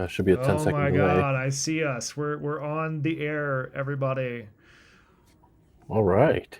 Should be a Oh 10-second my delay. God, I see us. We're on the air, everybody. All right.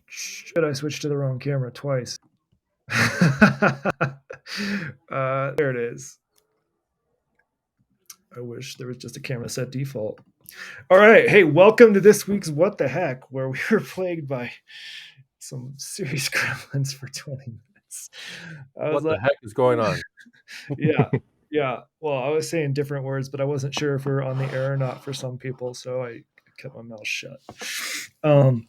Should I switch to the wrong camera twice? There it is. I wish there was just a camera set default. All right. Hey, welcome to this week's What the Heck, where we were plagued by some serious gremlins for 20 minutes. I was What like, the heck is going on? yeah, yeah. Well, I was saying different words, but I wasn't sure if we were on the air or not for some people, so I kept my mouth shut. Um,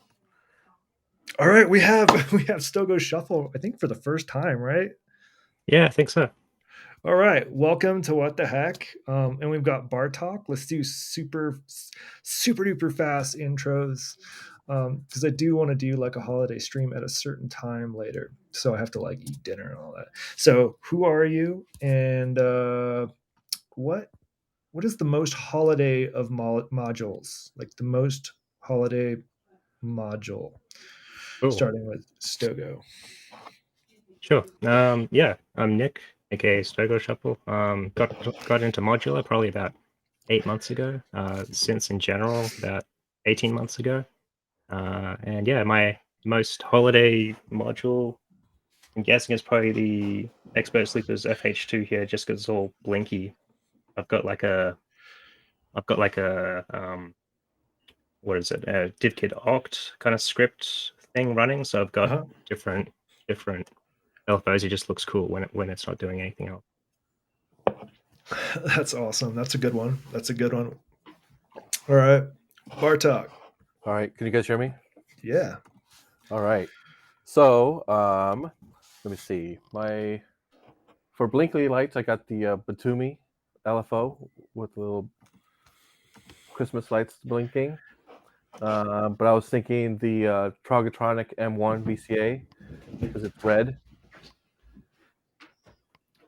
all right, we have Stogo Shuffle, I think for the first time, right? Yeah, I think so. All right, welcome to What the Heck, and we've got bar talk. Let's do super duper fast intros because I do want to do like a holiday stream at a certain time later, so I have to like eat dinner and all that. So, who are you, and what what is the most holiday of modules? Like the most holiday module, Cool. starting with Stogo. Sure. Yeah, I'm Nick, aka Stogo Shuffle. Got into Modular probably about 8 months ago. Since in general about 18 months ago. And yeah, my most holiday module, I'm guessing is probably the Expert Sleepers FH2 here, just because it's all blinky. I've got like a, I've got like a what is it? A divkit oct kind of script thing running. So I've got Uh-huh. different LFOs. It just looks cool when it's not doing anything else. That's awesome. That's a good one. That's a good one. All right, bar talk. All right, can you guys hear me? Yeah. All right. So, let me see. My For blinky lights, I got the Batumi LFO with little Christmas lights blinking. But I was thinking the Trogotronic M1 VCA because it's red.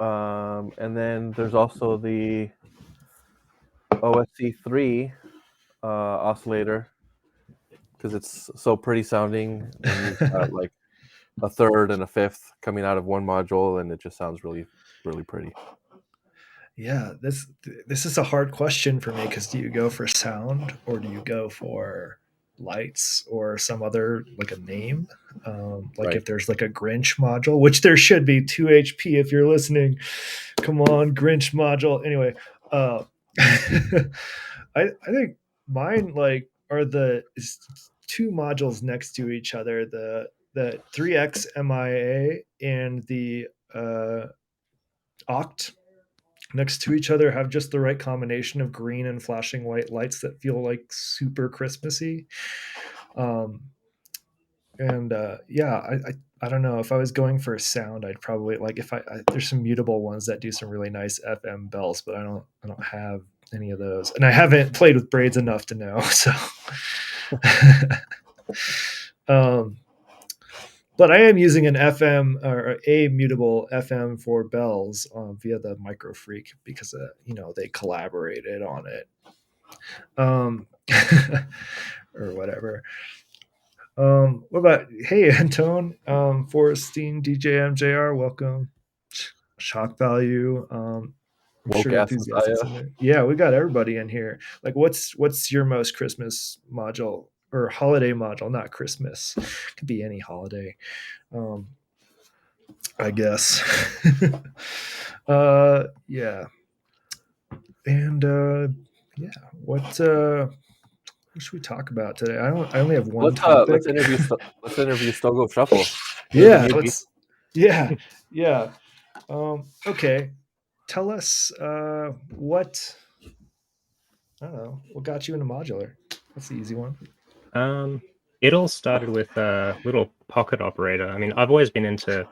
And then there's also the OSC3 oscillator because it's so pretty sounding, and you've got like a third and a fifth coming out of one module, and it just sounds really, really pretty. Yeah, this is a hard question for me because do you go for sound or do you go for lights or some other like a name? Like Right. if there's like a Grinch module, which there should be 2 HP if you're listening. Come on, Grinch module. Anyway, I think mine like are the two modules next to each other, the 3X MIA and the Oct next to each other have just the right combination of green and flashing white lights that feel like super Christmassy. And yeah, I don't know if I was going for a sound, I'd probably like if I there's some mutable ones that do some really nice FM bells, but I don't have any of those, and I haven't played with braids enough to know. So, um, but I am using an FM or a mutable FM for bells via the Micro Freak because they collaborated on it, um, or whatever. What about hey Antone, Forrestine, DJ MJR, welcome. Shock value. I'm Woke sure ass enthusiasts in Messiah. there. Yeah, we got everybody in here. Like, what's your most Christmas module or holiday module? Not Christmas, could be any holiday. I guess. Yeah, and yeah, what should we talk about today? I only have one Let's topic. interview Stogo Shuffle. You're the Yeah, newbie. let's. Yeah, yeah. Okay, tell us what I don't know. What got you into modular? That's the easy one. It all started with a little pocket operator. I mean, I've always been into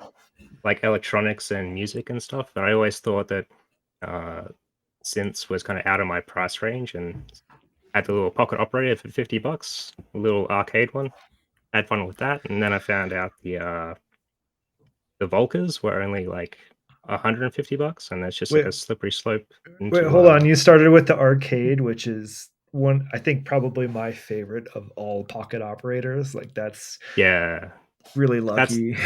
like electronics and music and stuff, and I always thought that uh, synths was kind of out of my price range, and had the little pocket operator for $50, a little arcade one. Had fun with that, and then I found out the Volcas were only like $150, and it's just like Wait, a slippery slope wait, into hold on. You started with the arcade, which is one I think probably my favorite of all pocket operators. Like that's yeah, really that's lucky.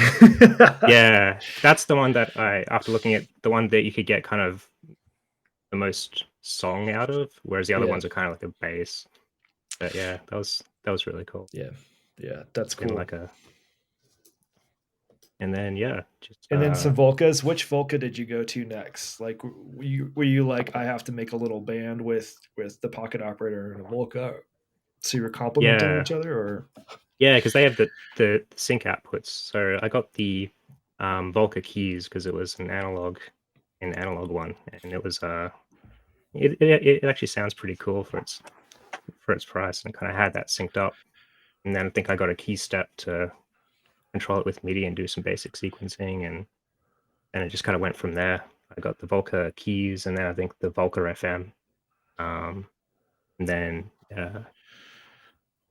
yeah, that's the one that I, after looking at the one that you could get kind of the most song out of, whereas the other Yeah, ones are kind of like a bass. But yeah, that was really cool. yeah, yeah. That's Been cool. like and then yeah, just And then some Volcas. Which Volca did you go to next? Like, were you like, I have to make a little band with the pocket operator and a Volca, so you were complementing yeah, each other, or yeah, because they have the sync outputs. So I got the Volca keys because it was an analog one, and it was it actually sounds pretty cool for its price, and kind of had that synced up. And then I think I got a key step to control it with MIDI and do some basic sequencing, and it just kind of went from there. I got the Volca keys, and then I think the Volca FM, and then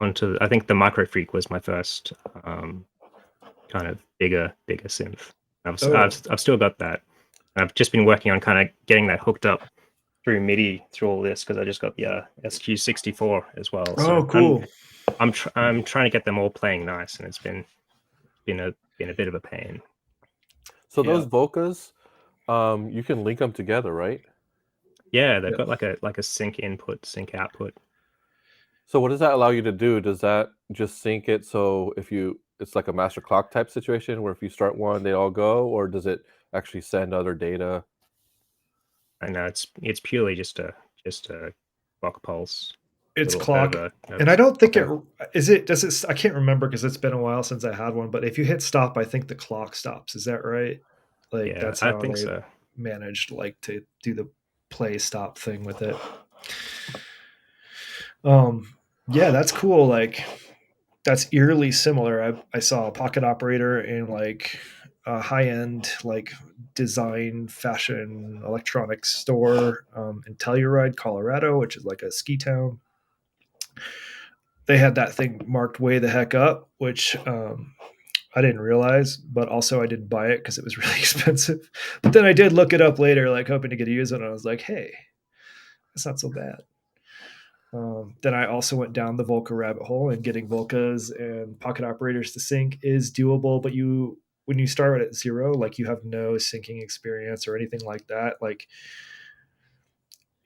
onto I think the Micro Freak was my first kind of bigger synth. oh, I've still got that. I've just been working on kind of getting that hooked up through MIDI through all this because I just got the SQ64 as well. So cool. I'm trying to get them all playing nice, and it's been a bit of a pain. So Yeah. those Volcas, you can link them together, right? Yeah, they've Yep. got like a sync input, sync output. So what does that allow you to do? Does that just sync it so it's like a master clock type situation where if you start one, they all go, or does it actually send other data? I know it's purely just a clock pulse, It's little clock, over and I don't think Okay. I can't remember because it's been a while since I had one, but if you hit stop, I think the clock stops. Is that right? Like Yeah, that's I how think they so. managed like to do the play stop thing with it. um yeah, that's cool. Like that's eerily similar. I saw a pocket operator and like a high-end like design fashion electronics store in Telluride, Colorado, which is like a ski town. They had that thing marked way the heck up, which I didn't realize, but also I didn't buy it because it was really expensive. But then I did look it up later, like hoping to get a use of it. And I was like, hey, it's not so bad. Then I also went down the Volca rabbit hole, and getting Volcas and pocket operators to sync is doable. But when you start at zero, like you have no syncing experience or anything like that, like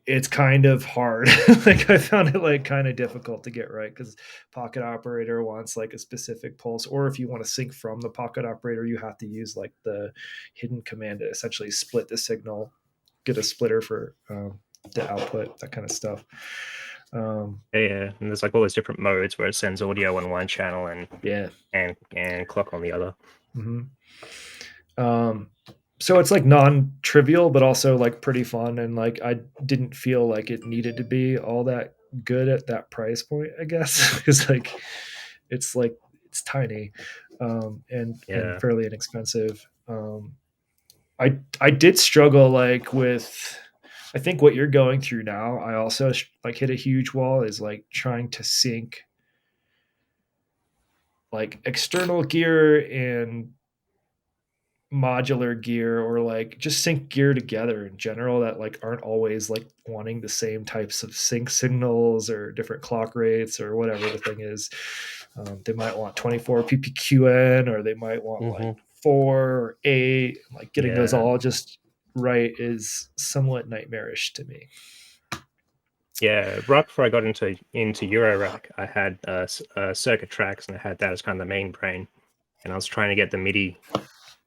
it's kind of hard. Like I found it like kind of difficult to get right because pocket operator wants like a specific pulse, or if you want to sync from the pocket operator, you have to use like the hidden command to essentially split the signal, get a splitter for the output, that kind of stuff. Yeah, and there's like all those different modes where it sends audio on one channel and Yeah. and clock on the other. So it's like non-trivial, but also like pretty fun, and like I didn't feel like it needed to be all that good at that price point, I guess, because it's tiny and fairly inexpensive. I did struggle like with, I think what you're going through now. I also like hit a huge wall is like trying to sync like external gear and modular gear, or like just sync gear together in general that like aren't always like wanting the same types of sync signals or different clock rates or whatever the thing is. They might want 24 ppqn, or they might want like 4 or 8. Like getting those all just right is somewhat nightmarish to me. Yeah, right before I got into Eurorack, I had circuit tracks, and I had that as kind of the main brain, and I was trying to get the MIDI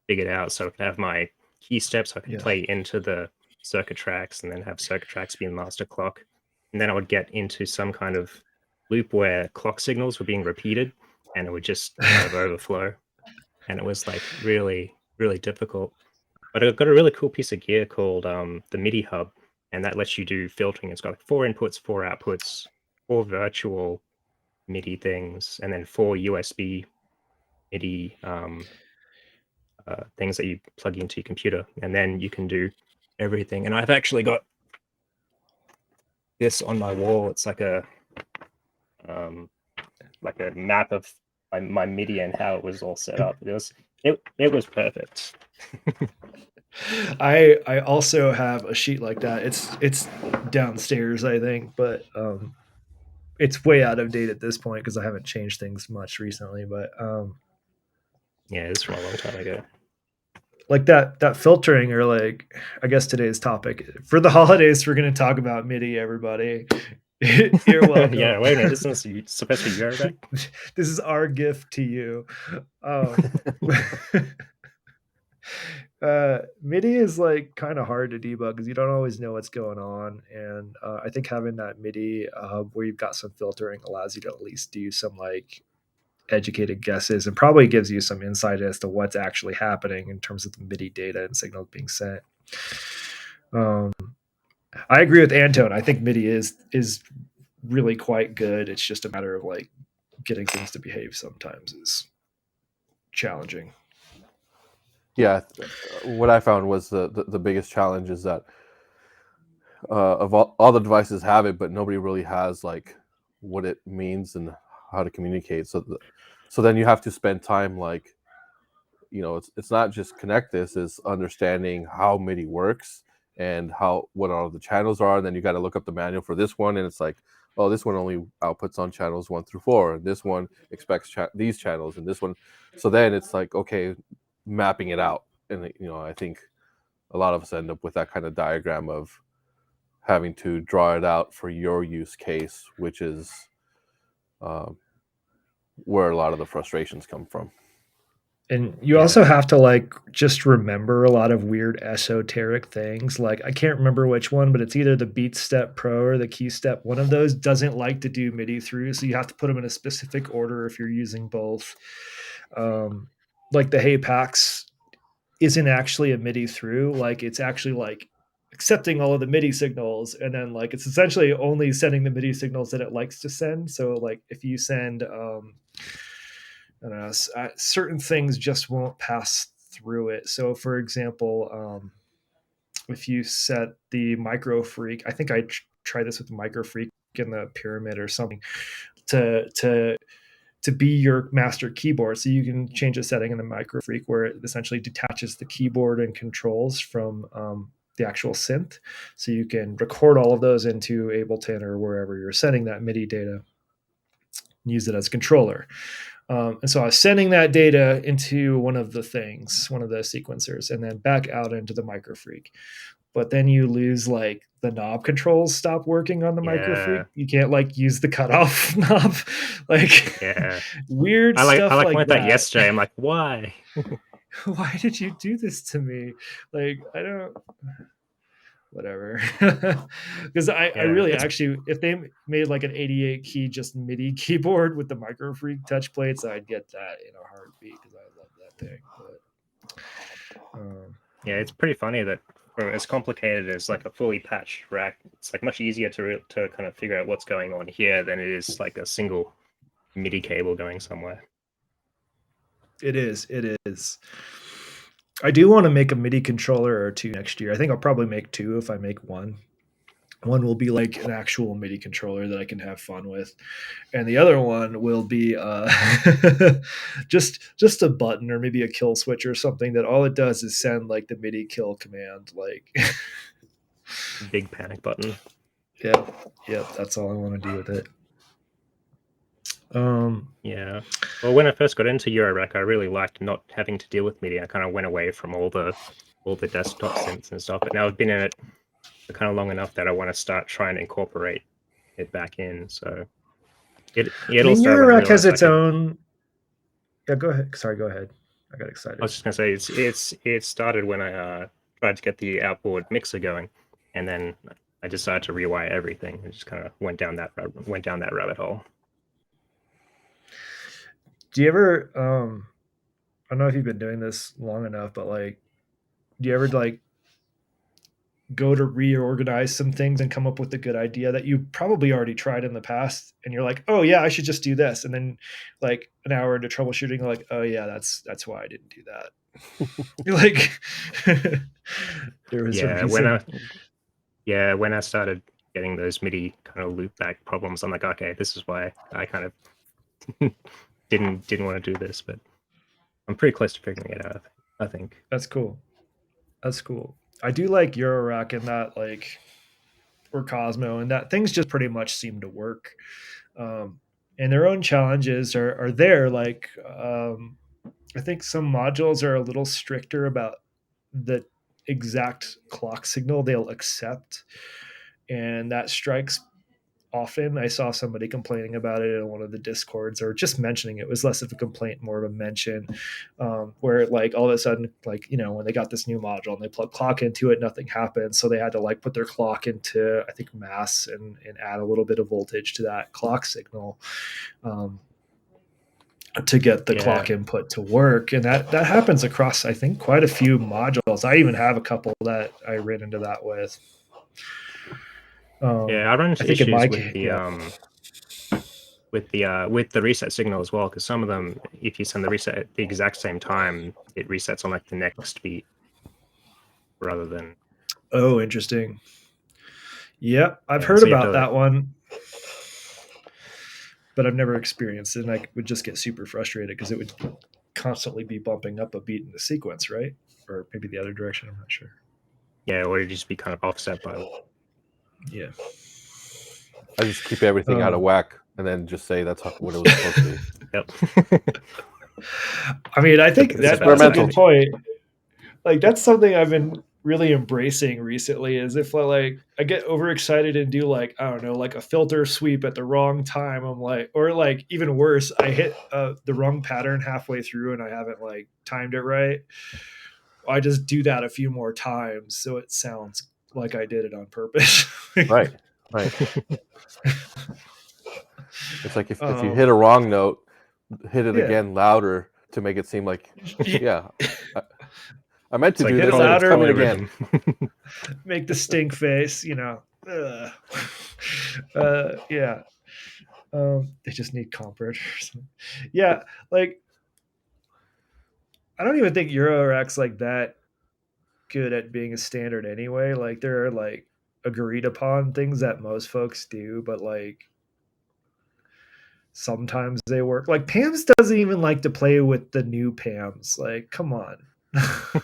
figured out so I could have my key steps I could play into the circuit tracks, and then have circuit tracks be the master clock, and then I would get into some kind of loop where clock signals were being repeated, and it would just kind of overflow, and it was like really, really difficult. But I got a really cool piece of gear called the MIDI hub, and that lets you do filtering. It's got like 4 inputs, 4 outputs, 4 virtual MIDI things, and then 4 USB MIDI things that you plug into your computer, and then you can do everything. And I've actually got this on my wall. It's like a map of my MIDI and how it was all set up. It was perfect. I also have a sheet like that. It's downstairs, I think, but it's way out of date at this point because I haven't changed things much recently. But yeah, it's from a long time ago. Like that filtering, or like I guess today's topic for the holidays, we're going to talk about MIDI. Everybody, you're welcome. Yeah, wait a minute, this is supposed to be your back. This is our gift to you. MIDI is like kind of hard to debug because you don't always know what's going on, and I think having that MIDI where you've got some filtering allows you to at least do some like educated guesses, and probably gives you some insight as to what's actually happening in terms of the MIDI data and signals being sent. I agree with Antone. I think MIDI is really quite good. It's just a matter of like getting things to behave sometimes is challenging. Yeah, what I found was the biggest challenge is that of all the devices have it, but nobody really has like what it means and how to communicate. So then you have to spend time like, it's not just connect this, is understanding how MIDI works and what all the channels are. And then you got to look up the manual for this one, and it's like, oh, this one only outputs on channels 1 through 4, and this one expects these channels, and this one. So then it's like, okay, mapping it out. And I think a lot of us end up with that kind of diagram of having to draw it out for your use case, which is where a lot of the frustrations come from. And you also have to like just remember a lot of weird esoteric things. Like I can't remember which one, but it's either the Beat Step Pro or the Key Step. One of those doesn't like to do MIDI through, so you have to put them in a specific order if you're using both. Like the Hey Pax isn't actually a MIDI through. Like it's actually like accepting all of the MIDI signals, and then like it's essentially only sending the MIDI signals that it likes to send. So like if you send I don't know, certain things just won't pass through it. So, for example, if you set the micro freak, I think I tried this with the micro freak in the pyramid or something to be your master keyboard. So you can change a setting in the micro freak where it essentially detaches the keyboard and controls from the actual synth. So you can record all of those into Ableton or wherever you're sending that MIDI data and use it as a controller. And so I was sending that data into one of the sequencers, and then back out into the micro freak. But then you lose like the knob controls stop working on the micro freak. You can't like use the cutoff knob, like weird I stuff like went that. that yesterday. I'm like, why? Why did you do this to me? Like, I don't. Whatever. Because I really actually, if they made like an 88 key just MIDI keyboard with the micro freak touch plates, I'd get that in a heartbeat because I love that thing. But yeah, it's pretty funny that as complicated as like a fully patched rack, it's like much easier to kind of figure out what's going on here than it is like a single MIDI cable going somewhere. It is. I do want to make a MIDI controller or two next year. I think I'll probably make two if I make one. One will be like an actual MIDI controller that I can have fun with, and the other one will be just a button or maybe a kill switch or something that all it does is send like the MIDI kill command. Like big panic button. Yep. That's all I want to do with it. Yeah. Well, when I first got into Eurorack, I really liked not having to deal with MIDI. I kind of went away from all the desktop synths and stuff. But now I've been in it for kind of long enough that I want to start trying to incorporate it back in. So it all started. Eurorack has its own. Yeah, go ahead. Sorry, go ahead. I got excited. I was just gonna say it started when I tried to get the outboard mixer going, and then I decided to rewire everything. I just kind of went down that rabbit hole. Do you ever I don't know if you've been doing this long enough, but like do you ever like go to reorganize some things and come up with a good idea that you probably already tried in the past and you're like, oh yeah, I should just do this, and then like an hour into troubleshooting you're like, oh yeah, that's why I didn't do that. You're like there was a reason. When I started getting those MIDI kind of loopback problems, I'm like, okay, this is why I kind of didn't want to do this, but I'm pretty close to figuring it out, I think. That's cool. I do like Eurorack and that, like, or Cosmo, and that things just pretty much seem to work. And their own challenges are there. Like, I think some modules are a little stricter about the exact clock signal they'll accept, and that strikes often. I saw somebody complaining about it in one of the discords, or just mentioning it. It was less of a complaint, more of a mention, where like all of a sudden, like, you know, when they got this new module and they plug clock into it, nothing happened. So they had to like put their clock into, I think, mass and add a little bit of voltage to that clock signal to get the clock input to work. And that happens across, I think, quite a few modules. I even have a couple that I ran into that with. I run into issues with the reset signal as well, because some of them, if you send the reset at the exact same time, it resets on like the next beat rather than. Oh, interesting. Yep, I've heard about that one, but I've never experienced it, and I would just get super frustrated because it would constantly be bumping up a beat in the sequence, right? Or maybe the other direction, I'm not sure. Yeah, or it'd just be kind of offset by. Yeah. I just keep everything out of whack and then just say that's what it was supposed to be. Yep. I mean, I think that's a good point. Like, that's something I've been really embracing recently, is if like I get overexcited and do like, I don't know, like a filter sweep at the wrong time, I'm like, or like even worse, I hit the wrong pattern halfway through and I haven't like timed it right. I just do that a few more times so it sounds like I did it on purpose. Right. It's like if you hit a wrong note, hit it again louder to make it seem like, I meant to do this, louder, coming again. Make the stink face, you know. They just need comp or something. Yeah, like I don't even think Euroracks like that good at being a standard anyway. Like there are like agreed upon things that most folks do, but like sometimes they work. Like Pam's doesn't even like to play with the new Pams. Like, come on.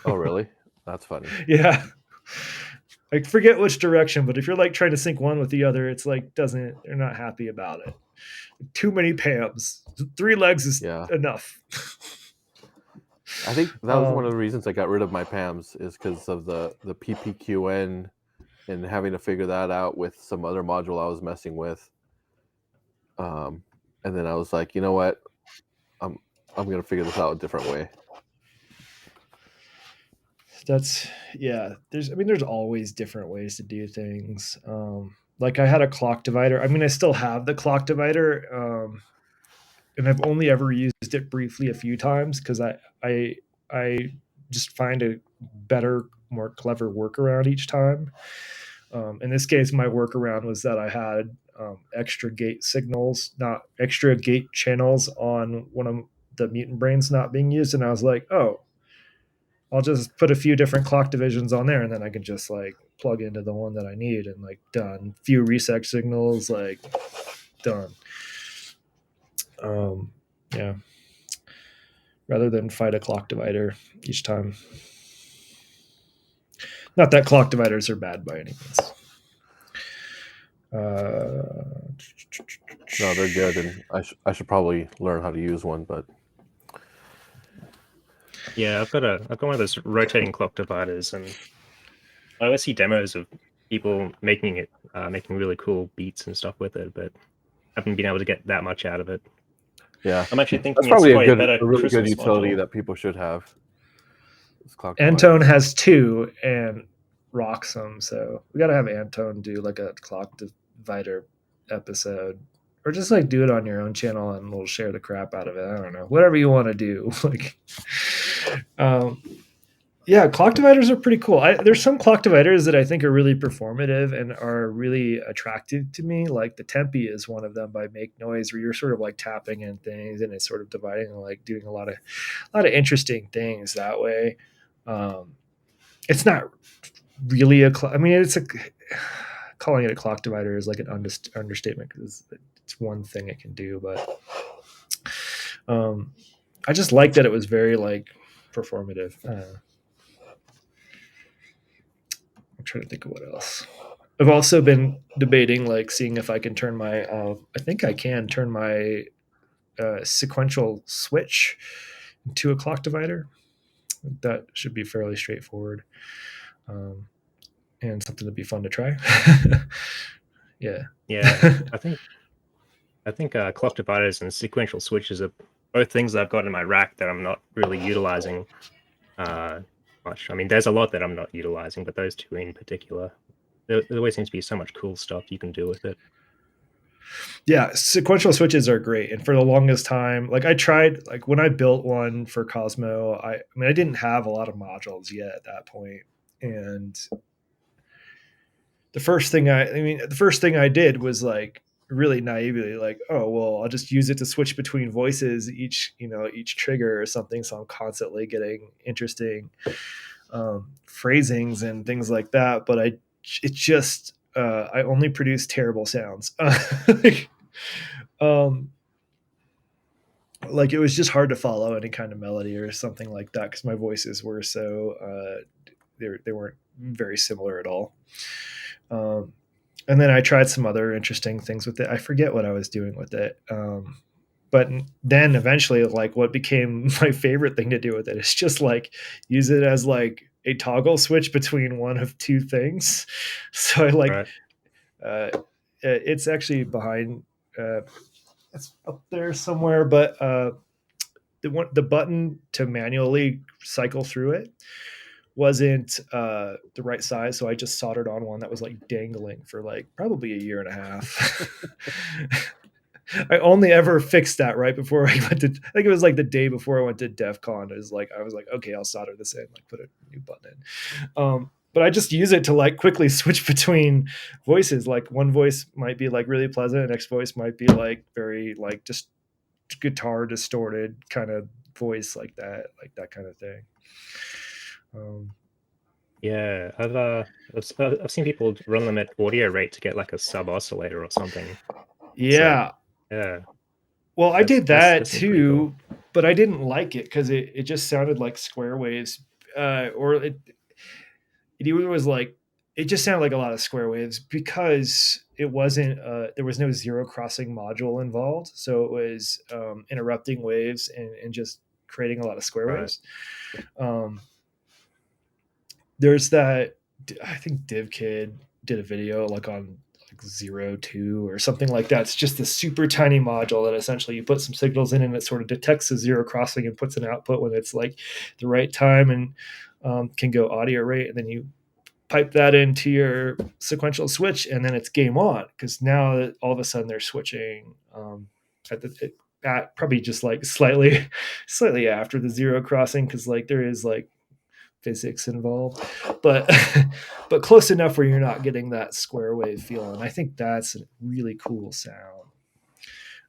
Oh, really? That's funny. Yeah. I forget which direction, but if you're like trying to sync one with the other, it's like they're not happy about it. Too many Pams. 3 legs is enough. I think that was one of the reasons I got rid of my PAMs is because of the PPQN and having to figure that out with some other module I was messing with. And then I was like, you know what? I'm gonna figure this out a different way. There's always different ways to do things. Like I had a clock divider. I mean, I still have the clock divider, and I've only ever used it briefly a few times because I just find a better, more clever workaround each time. In this case, my workaround was that I had extra gate signals, not extra gate channels on one of the mutant brains not being used, and I was like, oh, I'll just put a few different clock divisions on there, and then I can just like plug into the one that I need, and like done. Few reset signals, like done. Yeah. Rather than fight a clock divider each time. Not that clock dividers are bad by any means. No, they're good, and I should probably learn how to use one, but yeah, I've got one of those rotating clock dividers, and I always see demos of people making really cool beats and stuff with it, but I haven't been able to get that much out of it. Yeah, I'm actually thinking that's probably it's a really Christmas good utility module that people should have. Antone has 2 and rocks them, so we gotta have Antone do like a clock divider episode, or just like do it on your own channel and we'll share the crap out of it. I don't know, whatever you want to do. Like, yeah, clock dividers are pretty cool. There's some clock dividers that I think are really performative and are really attractive to me. Like the Tempe is one of them by Make Noise, where you're sort of like tapping in things and it's sort of dividing and like doing a lot of interesting things that way. It's not really calling it a clock divider is like an understatement because it's one thing it can do, but I just like that it was very like performative. I'm trying to think of what else. I've also been debating like seeing if I can turn my I think I can turn my sequential switch into a clock divider. That should be fairly straightforward, and something to be fun to try. Yeah. I think clock dividers and sequential switches are both things I've got in my rack that I'm not really utilizing much. I mean, there's a lot that I'm not utilizing, but those 2 in particular, there always seems to be so much cool stuff you can do with it. Yeah, sequential switches are great, and for the longest time, like I tried, like when I built one for Cosmo, I mean I didn't have a lot of modules yet at that point, and the first thing I did was like really naively like, oh well, I'll just use it to switch between voices each trigger or something, so I'm constantly getting interesting phrasings and things like that. But I only produce terrible sounds. Like it was just hard to follow any kind of melody or something like that because my voices were so they weren't very similar at all. And then I tried some other interesting things with it. I forget what I was doing with it. But then eventually, like what became my favorite thing to do with it is just like use it as like a toggle switch between one of 2 things. So I like, it's actually behind, it's up there somewhere, but the button to manually cycle through it wasn't the right size, so I just soldered on one that was like dangling for like probably a year and a half. I only ever fixed that right before I went to, I think it was like the day before I went to DEF CON. I was like, okay, I'll solder this in, like put a new button in. But I just use it to like quickly switch between voices. Like one voice might be like really pleasant, the next voice might be like very like just guitar distorted kind of voice like that kind of thing. Yeah, I've seen people run them at audio rate to get like a sub oscillator or something. Yeah. Yeah. Well, I did that That's pretty cool. too, but I didn't like it because it just sounded like square waves, or it either was like it just sounded like a lot of square waves because it wasn't there was no zero crossing module involved, so it was interrupting waves and just creating a lot of square Right. waves. There's that I think DivKid did a video like on like 02 or something like that. It's just a super tiny module that essentially you put some signals in and it sort of detects a zero crossing and puts an output when it's like the right time, and can go audio rate, and then you pipe that into your sequential switch, and then it's game on, because now all of a sudden they're switching at probably just like slightly after the zero crossing, because like there is like physics involved, but but close enough where you're not getting that square wave feel, and I think that's a really cool sound.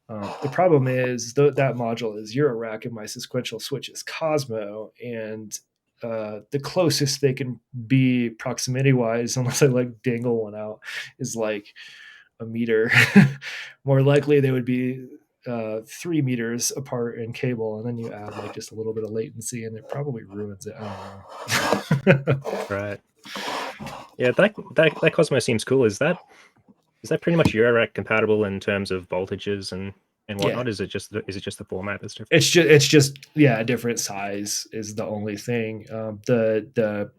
The problem is that module is Eurorack and my sequential switch is Cosmo, and the closest they can be proximity wise, unless I like dangle one out, is like a meter. More likely they would be 3 meters apart in cable, and then you add like just a little bit of latency, and it probably ruins it. I don't know. Right. Yeah, that Cosmo seems cool. Is that pretty much Eurorack compatible in terms of voltages and whatnot? Yeah. Is it just the format that's different? It's just a different size is the only thing. The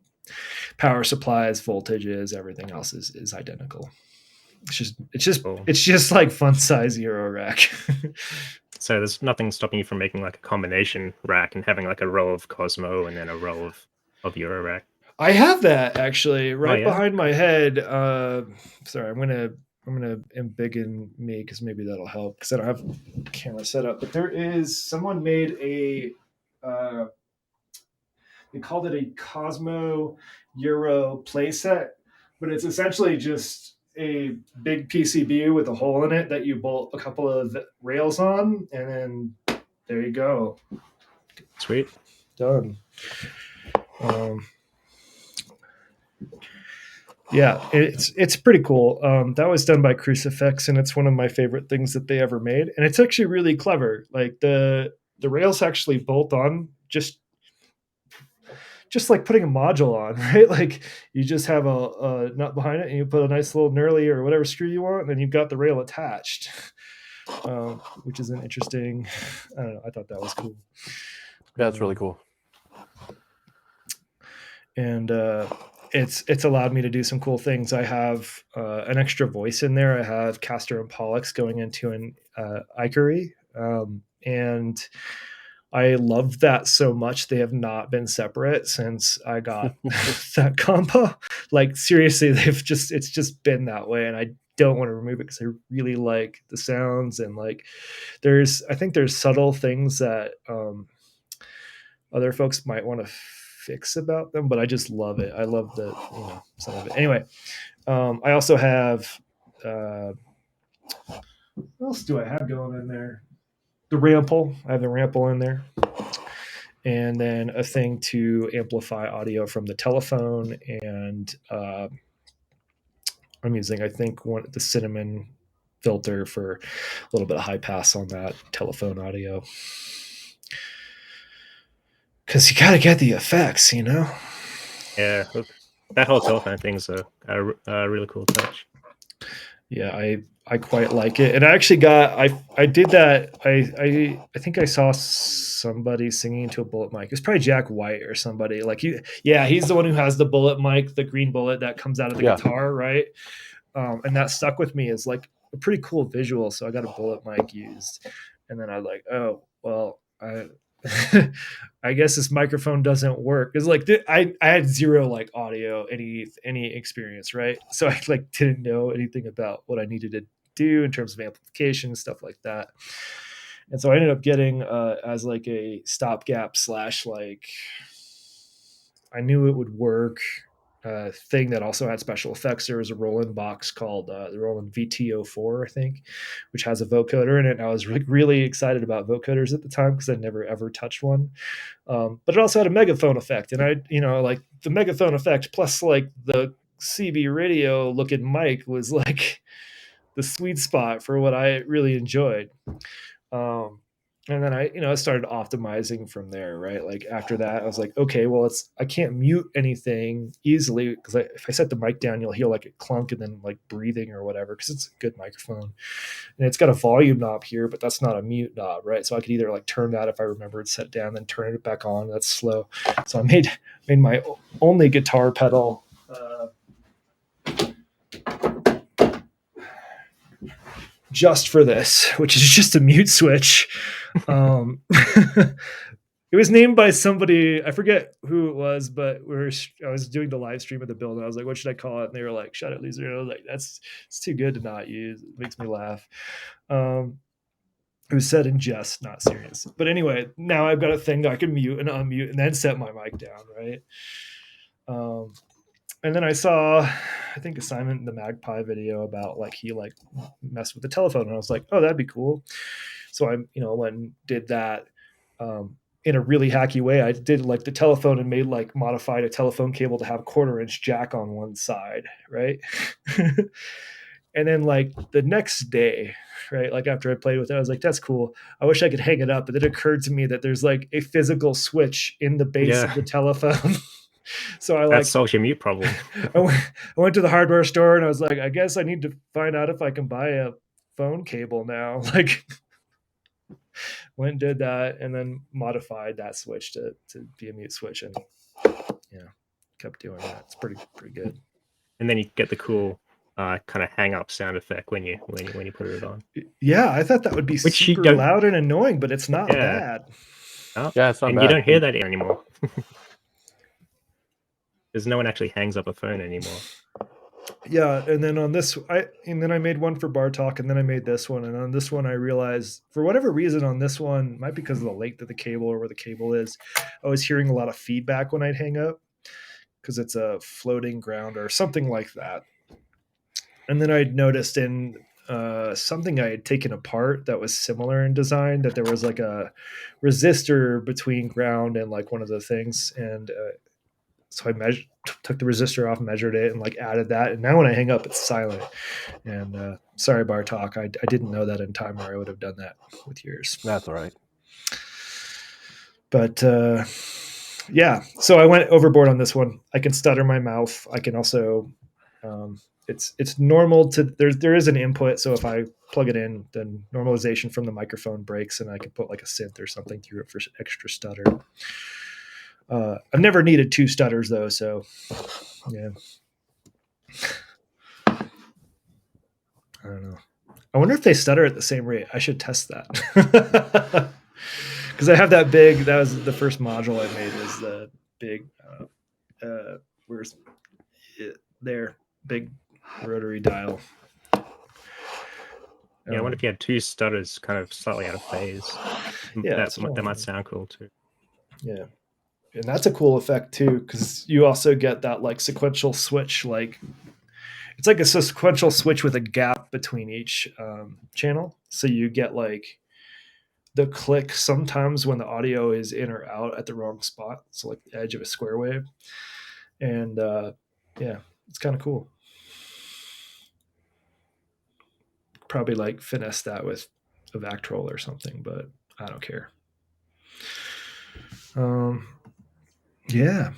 power supplies, voltages, everything else is identical. Cool. It's just like fun size Eurorack. So there's nothing stopping you from making like a combination rack and having like a row of Cosmo and then a row of Eurorack. I have that actually right yeah? behind my head. Sorry, I'm gonna embiggen me because maybe that'll help, because I don't have camera set up. But there is someone made a they called it a Cosmo Euro playset, but it's essentially just a big PCB with a hole in it that you bolt a couple of rails on, and then there you go. Sweet. Done. Yeah, it's pretty cool. That was done by Crucifix, and it's one of my favorite things that they ever made. And it's actually really clever. Like the rails actually bolt on just like putting a module on, right? Like you just have a nut behind it, and you put a nice little knurly or whatever screw you want, and then you've got the rail attached, which is an interesting. I don't know. I thought that was cool. Yeah, it's really cool. And it's allowed me to do some cool things. I have an extra voice in there. I have Castor and Pollux going into an Ikery, and I loved that so much. They have not been separate since I got that combo. Like seriously, it's just been that way, and I don't want to remove it because I really like the sounds, and like I think there's subtle things that other folks might want to fix about them, but I just love it. I love the some of it. Anyway, I also have what else do I have going in there? The Rample. I have the Rample in there, and then a thing to amplify audio from the telephone, and I'm using, I think, the Cinnamon filter for a little bit of high pass on that telephone audio, because you got to get the effects, Yeah, that whole telephone thing's a really cool touch. Yeah, I quite like it, and I actually I did that. I think I saw somebody singing into a bullet mic. It's probably Jack White or somebody like you. Yeah, he's the one who has the bullet mic, the green bullet that comes out of the guitar, right? And that stuck with me as like a pretty cool visual. So I got a bullet mic used, and then I was like, oh well, I guess this microphone doesn't work. It's like I had zero like audio any experience, right? So I like didn't know anything about what I needed to do in terms of amplification, stuff like that. And so I ended up getting as like a stopgap / like I knew it would work. thing that also had special effects. There was a Roland box called the Roland VT04, I think, which has a vocoder in it. And I was really excited about vocoders at the time because I'd never ever touched one. But it also had a megaphone effect, and like the megaphone effect plus like the CB radio looking mic was like the sweet spot for what I really enjoyed. And then I started optimizing from there, right? Like after that, I was like, okay, well, I can't mute anything easily because if I set the mic down, you'll hear like a clunk and then like breathing or whatever because it's a good microphone. And it's got a volume knob here, but that's not a mute knob, right? So I could either like turn that if I remember it set down, then turn it back on. That's slow. So I made my only guitar pedal. Just for this, which is just a mute switch. It was named by somebody, I forget who it was, but I was doing the live stream of the build and I was like, what should I call it? And they were like, Shut It Loser. And I was like, it's too good to not use. It makes me laugh. It was said in jest, not serious. But anyway, now I've got a thing that I can mute and unmute and then set my mic down, right? And then I saw, I think, a Simon the Magpie video about like he like messed with the telephone, and I was like, oh, that'd be cool. So I went and did that in a really hacky way. I did like the telephone and modified a telephone cable to have a 1/4-inch jack on one side, right? And then like the next day, right, like after I played with it, I was like, that's cool. I wish I could hang it up. But it occurred to me that there's like a physical switch in the base of the telephone. So that solves your mute problem. I went to the hardware store and I was like, I guess I need to find out if I can buy a phone cable now. Like, went and did that and then modified that switch to be a mute switch, and kept doing that. It's pretty good. And then you get the cool kind of hang up sound effect when you put it on. Yeah, I thought that would be super loud and annoying, but it's not bad. Oh, yeah, it's not and bad. You don't hear that anymore. Because no one actually hangs up a phone anymore. Yeah, and then on this, I made one for Bar Talk, and then I made this one, and on this one I realized for whatever reason on this one, might be because of the length of the cable or where the cable is, I was hearing a lot of feedback when I'd hang up because it's a floating ground or something like that. And then I'd noticed in something I had taken apart that was similar in design that there was like a resistor between ground and like one of the things, and so I took the resistor off, measured it, and like added that. And now when I hang up, it's silent. And sorry, Bar Talk, I didn't know that in time, or I would have done that with yours. That's all right. But yeah, so I went overboard on this one. I can stutter my mouth. I can also, it's normal to there is an input. So if I plug it in, then normalization from the microphone breaks, and I can put like a synth or something through it for extra stutter. I've never needed 2 stutters though, so yeah. I don't know. I wonder if they stutter at the same rate. I should test that. Because I have that big. That was the first module I made. Was the big. Where's it? There, big rotary dial. Yeah, I wonder if you had 2 stutters, kind of slightly out of phase. Yeah, that might sound cool too. Yeah. And that's a cool effect too, because you also get that like sequential switch. Like it's like a sequential switch with a gap between each channel. So you get like the click sometimes when the audio is in or out at the wrong spot. So like the edge of a square wave. And yeah, it's kind of cool. Probably like finesse that with a Vactrol or something, but I don't care. Yeah,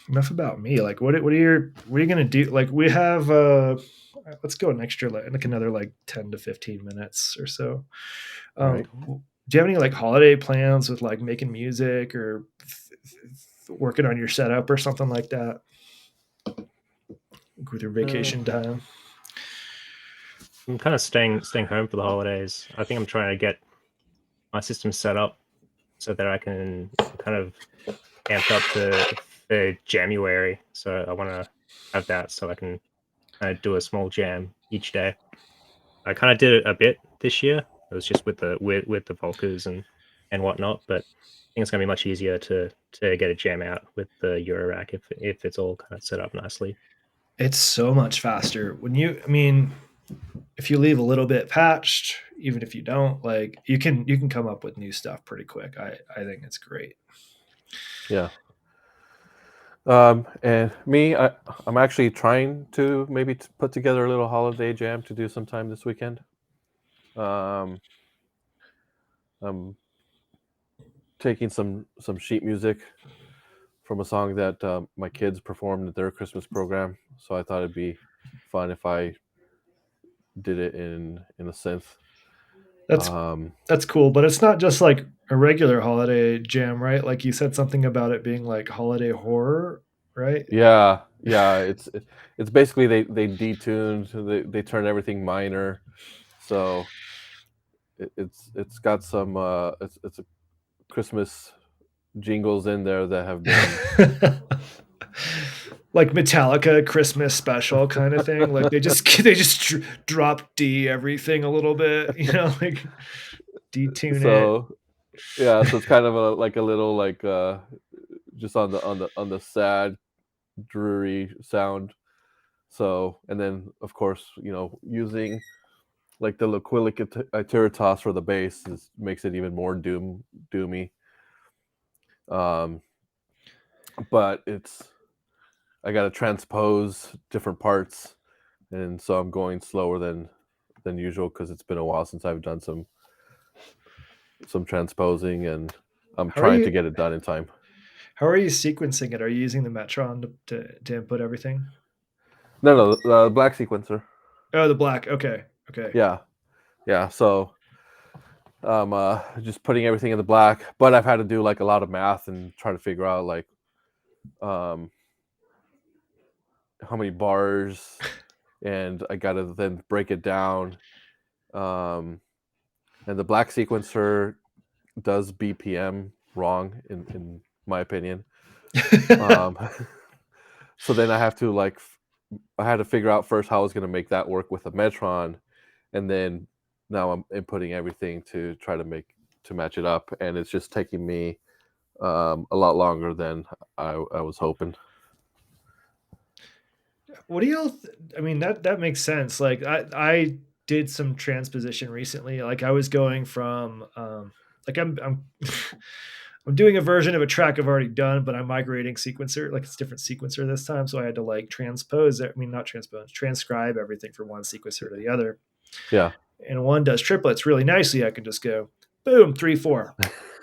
enough about me. Like, what are you gonna do? Like, we have let's go an extra like another like 10 to 15 minutes or so. Right. Do you have any like holiday plans with like making music or working on your setup or something like that with your vacation time? I'm kind of staying home for the holidays. I think I'm trying to get my system set up so that I can kind of amp up to January. So I want to have that so I can kind of do a small jam each day. I kind of did it a bit this year. It was just with the Volkers and and whatnot. But I think it's going to be much easier to get a jam out with the Euro rack if it's all kind of set up nicely. It's so much faster when you. I mean, if you leave a little bit patched, even if you don't, like you can come up with new stuff pretty quick. I think it's great. Yeah. And me, I'm actually trying to maybe put together a little holiday jam to do sometime this weekend. I'm taking some sheet music from a song that my kids performed at their Christmas program, so I thought it'd be fun if I did it in a synth. That's cool, but it's not just like a regular holiday jam, right? Like you said something about it being like holiday horror, right? Yeah, it's basically they detuned, they turn everything minor, so it's got some it's a Christmas jingles in there that have been like Metallica Christmas special kind of thing. Like they just drop D everything a little bit, you know, like detune it. so yeah, so it's kind of a little like just on the sad dreary sound. So, and then of course, using like the Liquilic Iteratas for the bass makes it even more doomy. But I got to transpose different parts, and so I'm going slower than usual because it's been a while since I've done some transposing, and I'm trying to get it done in time. How are you sequencing it? Are you using the Metron to input everything? No, the black sequencer. Oh, the black. Okay. Yeah. So just putting everything in the black, but I've had to do like a lot of math and try to figure out like how many bars, and I gotta then break it down. And the black sequencer does BPM wrong in my opinion. So then I have to I had to figure out first how I was going to make that work with a Metron, and then now I'm inputting everything to try to match it up, and it's just taking me a lot longer than I was hoping. What do y'all? I mean, that makes sense. Like I did some transposition recently. Like I was going from like I'm I'm doing a version of a track I've already done, but I'm migrating sequencer. Like it's a different sequencer this time, so I had to like transpose it. I mean, not transpose, transcribe everything from one sequencer to the other. Yeah. And one does triplets really nicely. I can just go boom 3/4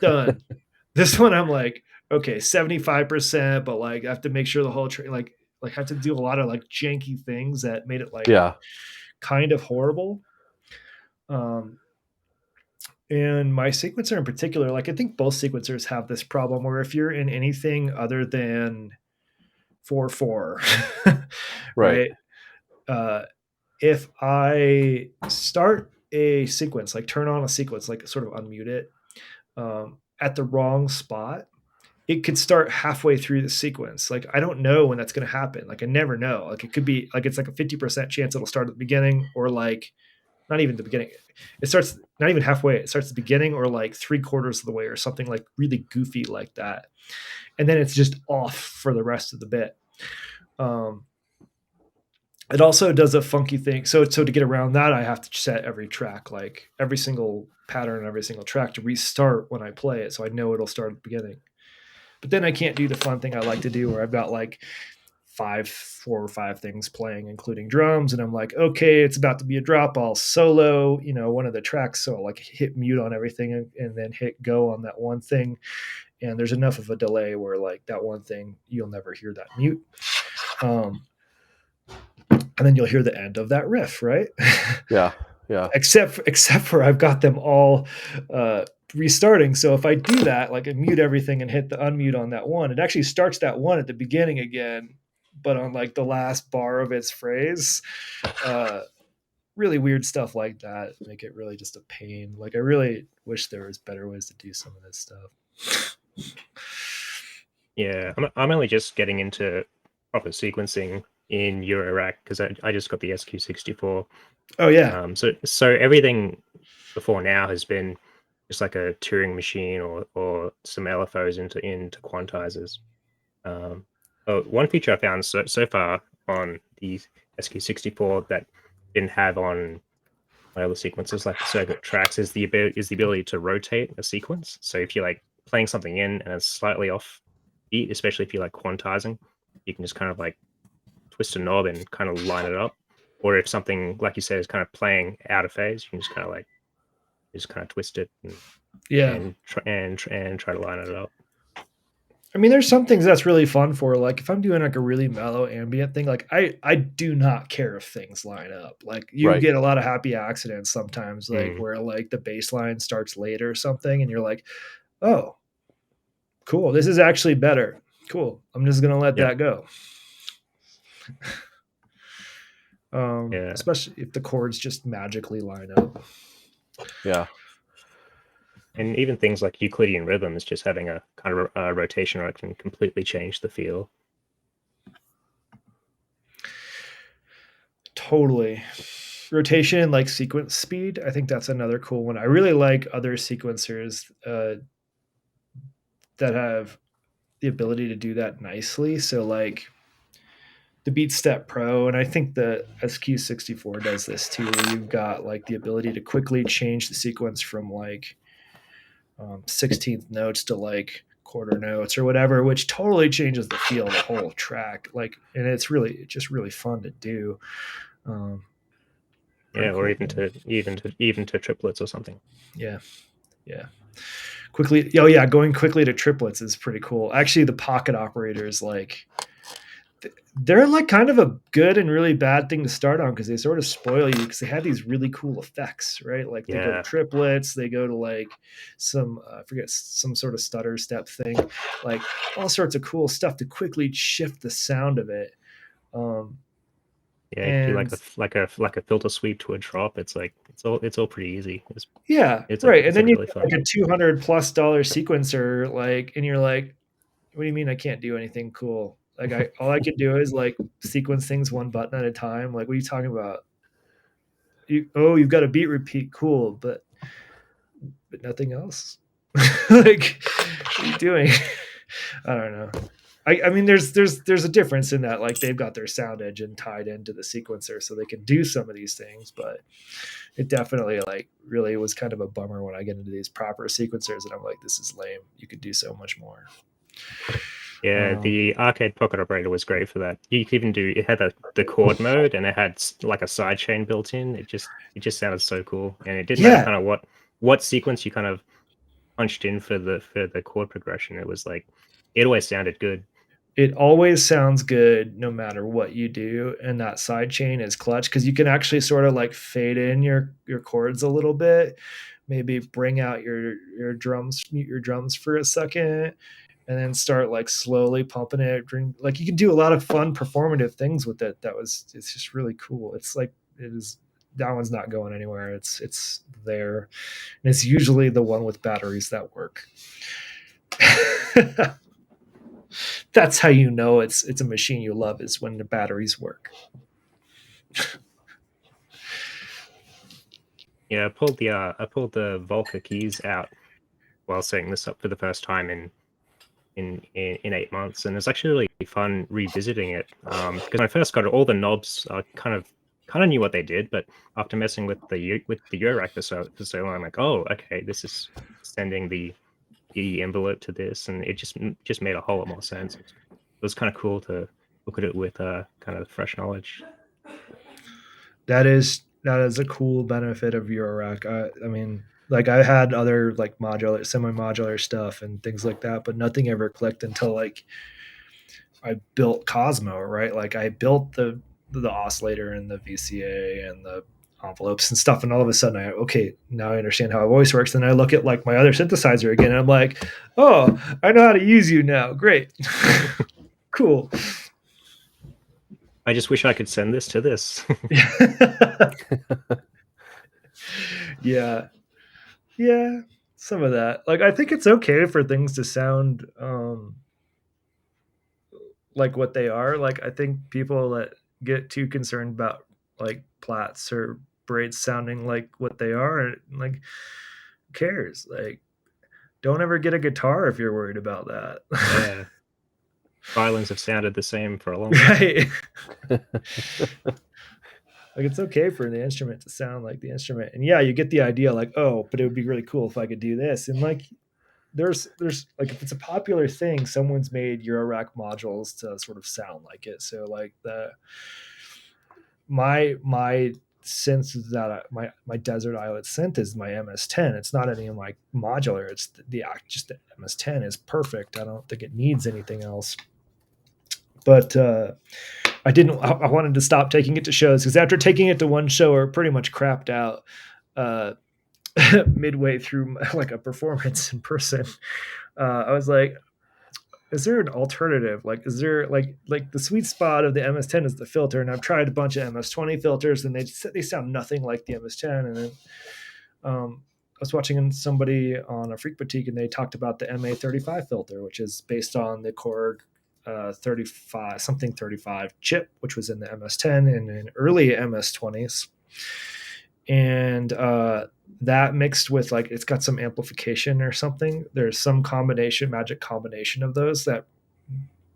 done. This one I'm like okay 75%, but like I have to make sure the whole like I have to do a lot of like janky things that made it like kind of horrible. And my sequencer in particular, like I think both sequencers have this problem where if you're in anything other than 4/4, right? If I start a sequence, like turn on a sequence, like sort of unmute it at the wrong spot, it could start halfway through the sequence. Like I don't know when that's going to happen. Like I never know. Like it could be like it's like a 50% chance it'll start at the beginning, or like not even the beginning. It starts not even halfway. It starts at the beginning or like 3/4 of the way or something like really goofy like that. And then it's just off for the rest of the bit. It also does a funky thing. So to get around that, I have to set every track, like every single pattern, every single track to restart when I play it. So I know it'll start at the beginning. But then I can't do the fun thing I like to do where I've got like 4 or 5 things playing, including drums. And I'm like, okay, it's about to be a drop. I'll solo, one of the tracks. So I'll like hit mute on everything and then hit go on that one thing. And there's enough of a delay where like that one thing, you'll never hear that mute. And then you'll hear the end of that riff, right? Yeah. except for I've got them all restarting. So if I do that, like I mute everything and hit the unmute on that one, it actually starts that one at the beginning again, but on like the last bar of its phrase. Really weird stuff like that make it really just a pain. Like I really wish there was better ways to do some of this stuff. Yeah, I'm only just getting into proper sequencing in Eurorack because I just got the SQ64. Oh yeah. So everything before now has been just like a Turing machine or some LFOs into quantizers. One feature I found so far on the SQ64 that didn't have on my other sequences, like the circuit tracks, is the ability to rotate a sequence. So if you're like playing something in and it's slightly off beat, especially if you're like quantizing, you can just kind of like twist a knob and kind of line it up. Or if something, like you said, is kind of playing out of phase, you can just kind of twist it and try to line it up. I mean, there's some things that's really fun for, like, if I'm doing like a really mellow ambient thing, like I do not care if things line up. Like, you Right. get a lot of happy accidents sometimes, like Mm. where like the bass line starts later or something, and you're like, oh, cool, this is actually better. Cool, I'm just gonna let that go. Yeah. Especially if the chords just magically line up. Yeah. And even things like Euclidean rhythms, just having a kind of a rotation arc can completely change the feel. Totally. Rotation and like sequence speed, I think that's another cool one. I really like other sequencers that have the ability to do that nicely. So like the BeatStep Pro, and I think the SQ64 does this too, where you've got like the ability to quickly change the sequence from like 16th notes to like quarter notes or whatever, which totally changes the feel of the whole track. Like, and it's just really fun to do. Yeah, cool or even to triplets or something. Yeah. Quickly, oh yeah, going quickly to triplets is pretty cool. Actually, the pocket operators, like, they're like kind of a good and really bad thing to start on because they sort of spoil you because they have these really cool effects, right? Like they go to triplets, they go to like some I forget, some sort of stutter step thing, like all sorts of cool stuff to quickly shift the sound of it. Yeah, you can do like a filter sweep to a drop. It's like it's all pretty easy. It's right. And then you really get fun. like a $200+ sequencer, like, and you're like, what do you mean I can't do anything cool? Like, all I can do is like sequence things one button at a time. Like, what are you talking about? You've got a beat repeat, cool, but nothing else. Like, what are you doing? I don't know. I mean, there's a difference in that, like, they've got their sound engine tied into the sequencer, so they can do some of these things, but it definitely like really was kind of a bummer when I get into these proper sequencers and I'm like, this is lame. You could do so much more. Yeah, the arcade pocket operator was great for that. You could even it had the chord mode and it had like a sidechain built in. It just sounded so cool, and it didn't matter kind of what sequence you kind of punched in for the chord progression. It was like it always sounded good. It always sounds good no matter what you do, and that side chain is clutch because you can actually sort of like fade in your chords a little bit, maybe bring out your drums, mute your drums for a second, and then start like slowly pumping it. Like, you can do a lot of fun performative things with it. It's just really cool. It's like, that one's not going anywhere. It's there, and it's usually the one with batteries that work. That's how you know it's a machine you love, is when the batteries work. Yeah, I pulled the Volca keys out while setting this up for the first time in 8 months, and it's actually really fun revisiting it. Because when I first got it, all the knobs I kind of knew what they did, but after messing with the Eurorack for so long, I'm like, oh, okay, this is sending the envelope to this, and it just made a whole lot more sense. It was kind of cool to look at it with kind of fresh knowledge. That is a cool benefit of Eurorack. I mean, like, I had other like modular, semi-modular stuff and things like that, but nothing ever clicked until like I built Cosmo, right? Like, I built the oscillator and the VCA and the envelopes and stuff, and all of a sudden now I understand how a voice works. Then I look at like my other synthesizer again, and I'm like, oh, I know how to use you now. Great. Cool. I just wish I could send this to this. Yeah, some of that. Like, I think it's okay for things to sound like what they are. Like, I think people that get too concerned about like plats or braids sounding like what they are, like, cares? Like, don't ever get a guitar if you're worried about that. Yeah. Violins have sounded the same for a long time. Right. Like, it's okay for the instrument to sound like the instrument. And yeah, you get the idea, like, oh, but it would be really cool if I could do this. And like, there's like, if it's a popular thing, someone's made Eurorack modules to sort of sound like it. So like my synth is that my Desert Islet synth is my MS-10. It's not any of my modular. It's just the MS-10 is perfect. I don't think it needs anything else. But I wanted to stop taking it to shows because after taking it to one show, I pretty much crapped out midway through like a performance in person. I was like, is there an alternative? Like, is there like the sweet spot of the MS-10 is the filter, and I've tried a bunch of MS-20 filters, and they sound nothing like the MS-10. And then I was watching somebody on a Freak Boutique, and they talked about the MA35 filter, which is based on the Korg 35 chip, which was in the MS-10 and in early MS-20s. And that mixed with like, it's got some amplification or something. There's some magic combination of those that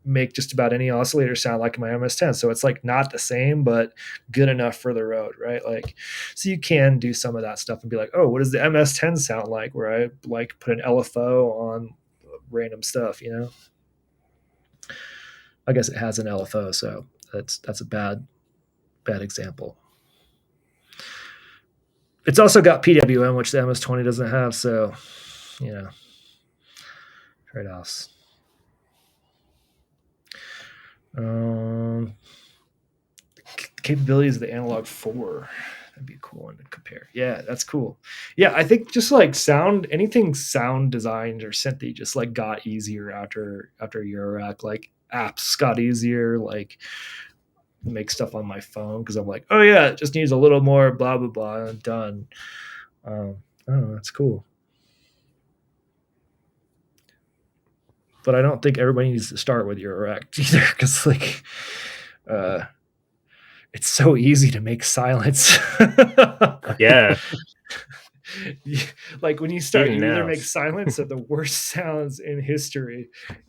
make just about any oscillator sound like my MS-10. So it's like not the same, but good enough for the road, right? Like, so you can do some of that stuff and be like, oh, what does the MS-10 sound like? Where I like put an LFO on random stuff, you know? I guess it has an LFO, so that's a bad example. It's also got PWM, which the MS-20 doesn't have, so you know, trade-offs. Capabilities of the Analog 4. That'd be a cool one to compare. Yeah, that's cool. Yeah, I think just like anything sound designed or synthy just like got easier after Eurorack. Like apps got easier, like make stuff on my phone because I'm like, oh yeah, it just needs a little more blah blah blah and done. Oh, that's cool. But I don't think everybody needs to start with Eurorack either, because like it's so easy to make silence. Yeah. Like when you start, Even you either now. make silence or the worst sounds in history.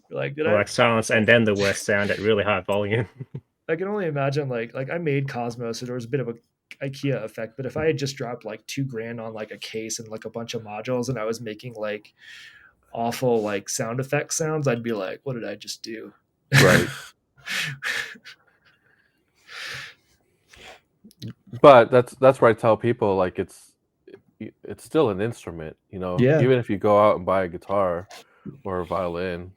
You're like, Or like silence and then the worst sound at really high volume. I can only imagine like I made Cosmos, so there was a bit of a IKEA effect. But if I had just dropped like $2,000 on like a case and like a bunch of modules, and I was making like awful like sound effect sounds, I'd be like, what did I just do? Right. But that's where I tell people, like, it's still an instrument, you know. Yeah. Even if you go out and buy a guitar or a violin,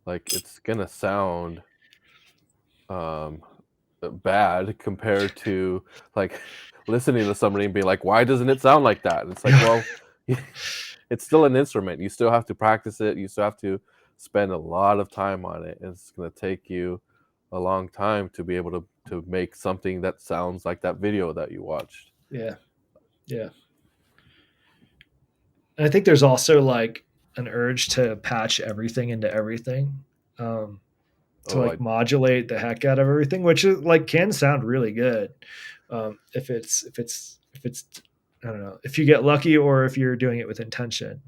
like, it's gonna sound bad compared to like listening to somebody and being like, why doesn't it sound like that? And it's like, well, it's still an instrument. You still have to practice it. You still have to spend a lot of time on it, and it's gonna take you a long time to be able to make something that sounds like that video that you watched. Yeah. And I think there's also like an urge to patch everything into everything, to modulate the heck out of everything, which is like can sound really good if it's I don't know, if you get lucky or if you're doing it with intention.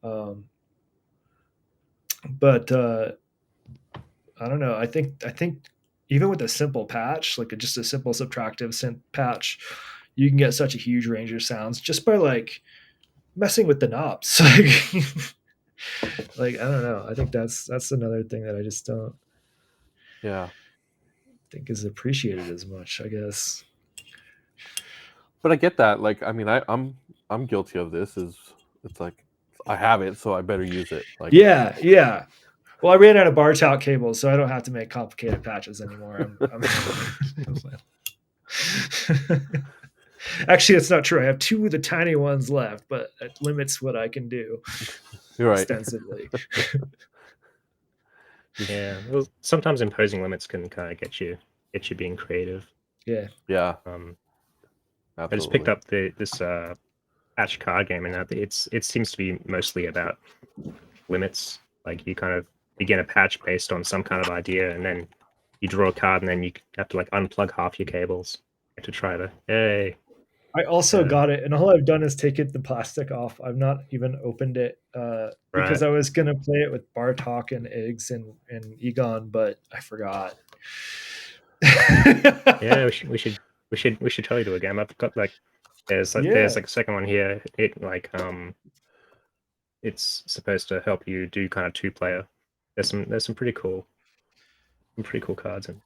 But I don't know. I think even with a simple patch, like just a simple subtractive synth patch, you can get such a huge range of sounds just by like messing with the knobs. Like I don't know. I think that's another thing that I just don't think is appreciated as much, I guess. But I get that. Like, I mean, I'm guilty of this. It's like I have it, so I better use it. Like, yeah. Well, I ran out of bar tout cables, so I don't have to make complicated patches anymore. Actually, that's not true. I have 2 of the tiny ones left, but it limits what I can do. You're right. Extensively. Yeah. Well, sometimes imposing limits can kind of get you being creative. Yeah. I just picked up this patch card game, and it seems to be mostly about limits. Like you kind of begin a patch based on some kind of idea, and then you draw a card, and then you have to like unplug half your cables to try to I also Yeah. got it, and all I've done is taken the plastic off. I've not even opened it because Right. I was gonna play it with Bartok and Eggs and Egon, but I forgot. Yeah, we should totally do a game. I've got like there's Yeah, like a second one here. It like it's supposed to help you do kind of two-player. There's some pretty cool cards and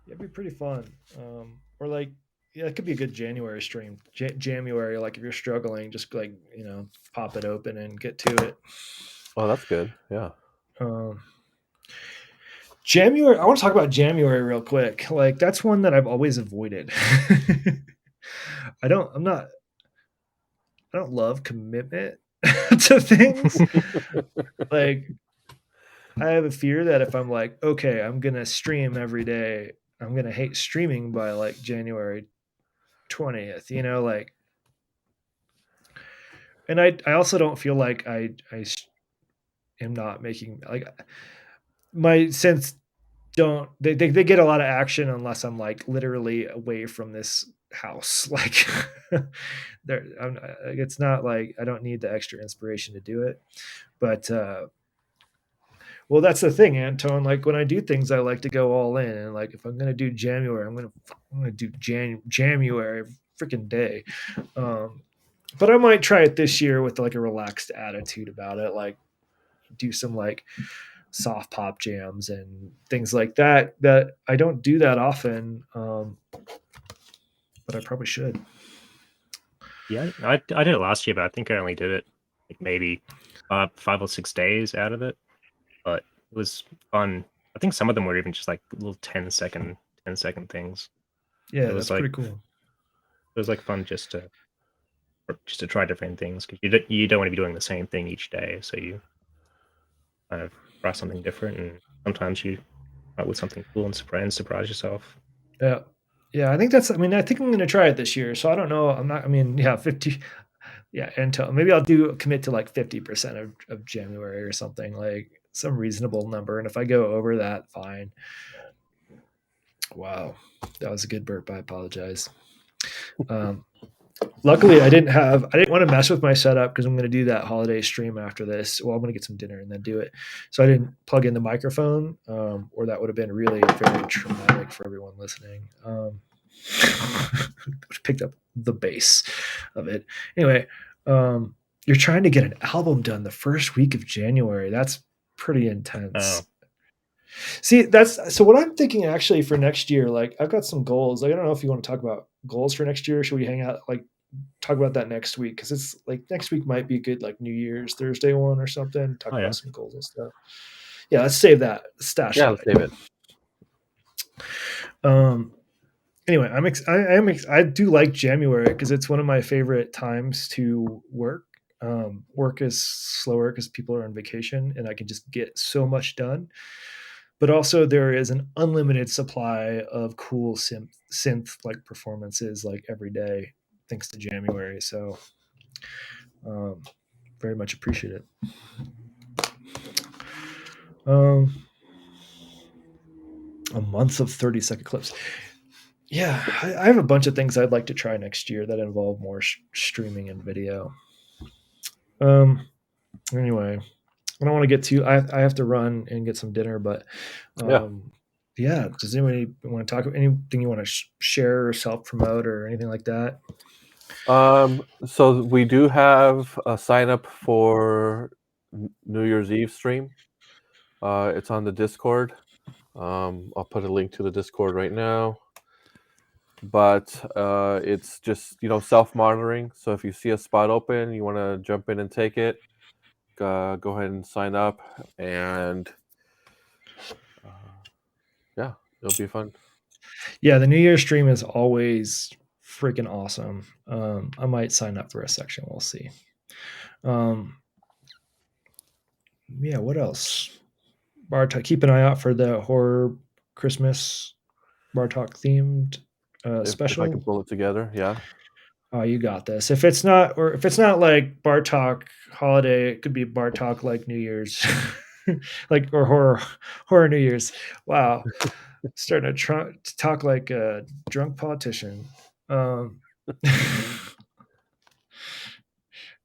it'd be pretty fun. Or like, yeah, it could be a good January stream. January, like if you're struggling, just like pop it open and get to it. Oh, that's good. Yeah. Um, January. I want to talk about January real quick. Like that's one that I've always avoided. I don't. I'm not. I don't love commitment to things. Like I have a fear that if I'm like, okay, I'm gonna stream every day, I'm gonna hate streaming by like January 20th. Like, and I also don't feel like I am not making like my sense don't they get a lot of action unless I'm like literally away from this house. Like it's not like I don't need the extra inspiration to do it. But well, that's the thing, Anton. Like when I do things, I like to go all in. And like if I'm gonna do January, I'm gonna do January every freaking day. But I might try it this year with like a relaxed attitude about it. Like do some like soft pop jams and things like that. That I don't do that often, but I probably should. yeah, I did it last year, but I think I only did it like maybe 5 or 6 days out of it. But it was fun. I think some of them were even just like little 10-second things. Yeah, It was that's like pretty cool. fun just to try different things because you don't want to be doing the same thing each day. So you kind of try something different, and sometimes you come up with something cool and surprise yourself. Yeah. Yeah, I think that's. I mean, I think I'm going to try it this year. So I don't know. I'm not. I mean, yeah, 50. Yeah, until maybe I'll do commit to like 50% of January or something like some reasonable number. And if I go over that, fine. Wow, that was a good burp. I apologize. Um, Luckily, I didn't want to mess with my setup because I'm going to do that holiday stream after this. Well, I'm going to get some dinner and then do it. So I didn't plug in the microphone, or that would have been really very traumatic for everyone listening. Which picked up the bass of it. Anyway, you're trying to get an album done the first week of January. That's pretty intense. Oh, See, that's so what I'm thinking actually for next year. Like, I've got some goals. Like, I don't know if you want to talk about goals for next year. Should we hang out, like, talk about that next week? Because it's like next week might be a good, like, New Year's Thursday one or something. Talk oh yeah. about some goals and stuff. Yeah, let's save that. Stash Yeah, that. let's save it. Anyway, I do like January because it's one of my favorite times to work. Work is slower because people are on vacation, and I can just get so much done. But also, there is an unlimited supply of cool synth like performances like every day, thanks to January. So, very much appreciate it. A month of 30-second clips. Yeah, I have a bunch of things I'd like to try next year that involve more streaming and video. Anyway, I don't want to get too. I have to run and get some dinner, but Yeah. yeah. Does anybody want to talk about anything you want to share or self promote or anything like that? So we do have a sign up for New Year's Eve stream. It's on the Discord. I'll put a link to the Discord right now. But it's just self-monitoring. So if you see a spot open, you want to jump in and take it. Go ahead and sign up, and yeah, it'll be fun. Yeah, the New Year's stream is always freaking awesome. I might sign up for a section. We'll see. Yeah, what else? Bartok, keep an eye out for the horror Christmas Bartok themed If I can special. pull it together, yeah. Oh, you got this. If it's not like Bartok holiday, it could be Bartok like New Year's, like or horror New Year's. Wow, starting to talk like a drunk politician.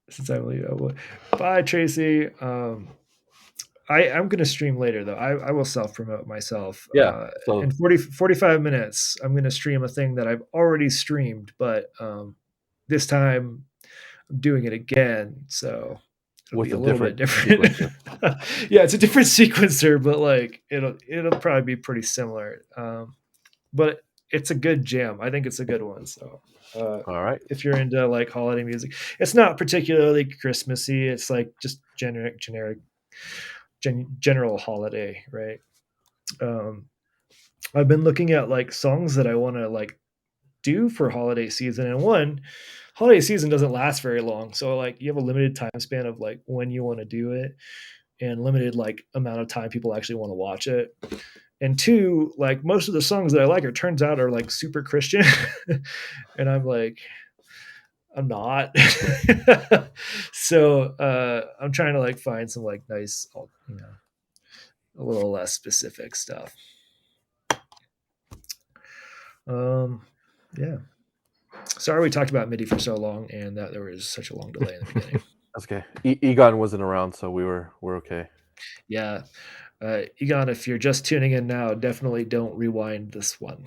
Since I believe I will. Bye, Tracy. I'm going to stream later, though. I will self promote myself. Yeah. So In 45 minutes, I'm going to stream a thing that I've already streamed, but this time I'm doing it again. So it'll with be a a little bit different different. sequencer. Yeah, it's a different sequencer, but like it'll probably be pretty similar. But it's a good jam. I think it's a good one. So All right. if you're into like holiday music, it's not particularly Christmassy. It's like just general holiday, right? Um, I've been looking at like songs that I want to like do for holiday season, and one holiday season doesn't last very long, so like you have a limited time span of like when you want to do it, and limited like amount of time people actually want to watch it. And two, like most of the songs that I like, it turns out are like super Christian, and I'm like, I'm not. So I'm trying to like find some like nice, a little less specific stuff. Yeah. Sorry we talked about MIDI for so long and that there was such a long delay in the beginning. That's okay. Egon wasn't around, so we're okay. Yeah. Egon, if you're just tuning in now, definitely don't rewind this one.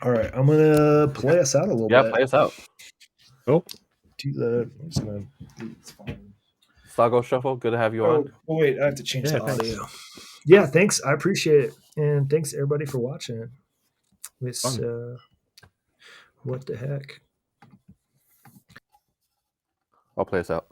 All right, I'm gonna play us out a little Yeah, bit. play us out. Cool. I'm just gonna. It's fine. Sago Shuffle, good to have you on. Oh wait, I have to change Yeah, the thanks. audio. Yeah, thanks. I appreciate it, and thanks everybody for watching it. This Fun. what the heck? I'll play us out.